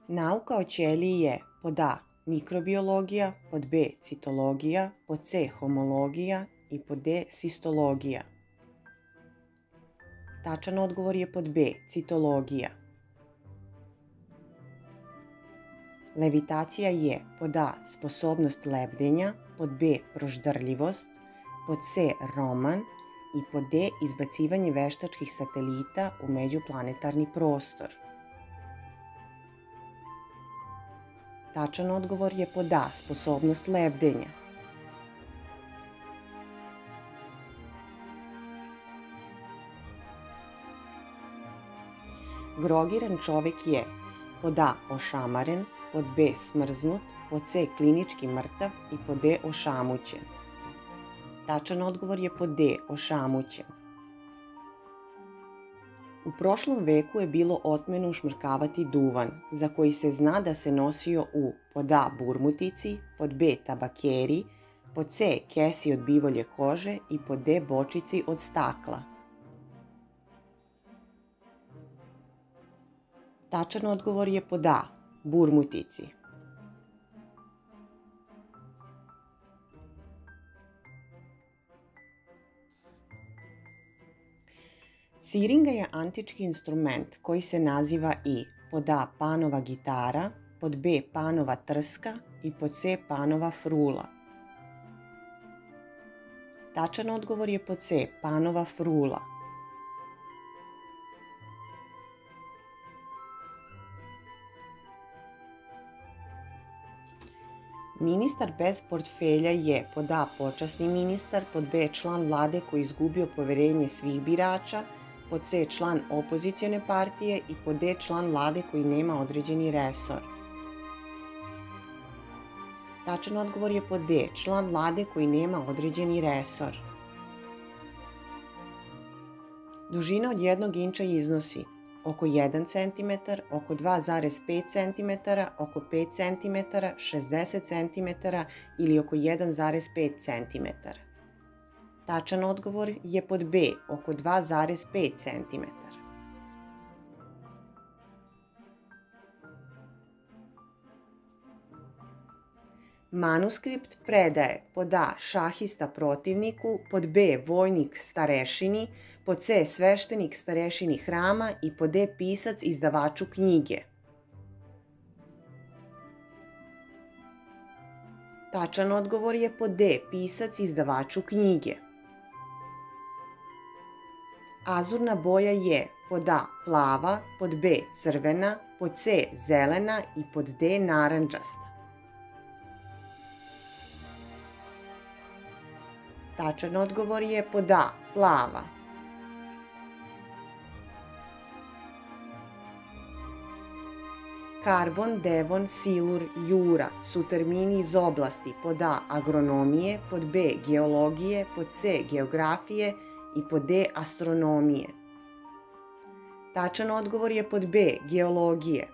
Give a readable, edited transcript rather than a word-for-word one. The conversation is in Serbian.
Nauka o ćeliji je pod A. Mikrobiologija, pod B. Citologija, pod C. Homologija i pod D. Sistologija. Tačan odgovor je pod B. Citologija. Levitacija je pod A. Sposobnost lebdenja, pod B. Proždarljivost, pod C. Roman i pod D. Izbacivanje veštačkih satelita u međuplanetarni prostor. Tačan odgovor je pod A. Sposobnost lebdenja. Grogiran čovek je pod A. Ošamaren, pod B. Smrznut, pod C. Klinički mrtav i pod D. Ošamućen. Tačan odgovor je pod D. Ošamućen. U prošlom veku je bilo otmeno ušmrkavati duvan, za koji se zna da se nosio u pod A. burmutici, pod B. tabakeri, pod C. kesi od bivolje kože i pod D. bočici od stakla. Tačan odgovor je pod A. burmutici. Siringa je antički instrument koji se naziva i pod A. panova gitara, pod B. panova trska i pod C. panova frula. Tačan odgovor je pod C. panova frula. Ministar bez portfelja je pod A. počasni ministar, pod B. član vlade koji je izgubio poverenje svih birača, pod C. član opozicione partije i pod D. član vlade koji nema određeni resor. Tačan odgovor je pod D. član vlade koji nema određeni resor. Dužina od 1 inča iznosi oko 1 cm, oko 2,5 cm, oko 5 cm, 60 cm ili oko 1,5 cm. Tačan odgovor je pod B. oko 2,5 cm. Manuskript predaje pod A. šahista protivniku, pod B. vojnik starešini, pod C. sveštenik starešini hrama i pod D. pisac izdavaču knjige. Tačan odgovor je pod D. pisac izdavaču knjige. Azurna boja je pod A. plava, pod B. crvena, pod C. zelena i pod D. narandžasta. Tačan odgovor je pod A. plava. Karbon, devon, silur, jura su termini iz oblasti pod A. agronomije, pod B. geologije, pod C. geografije i pod D. astronomije. Tačan odgovor je pod B. geologije.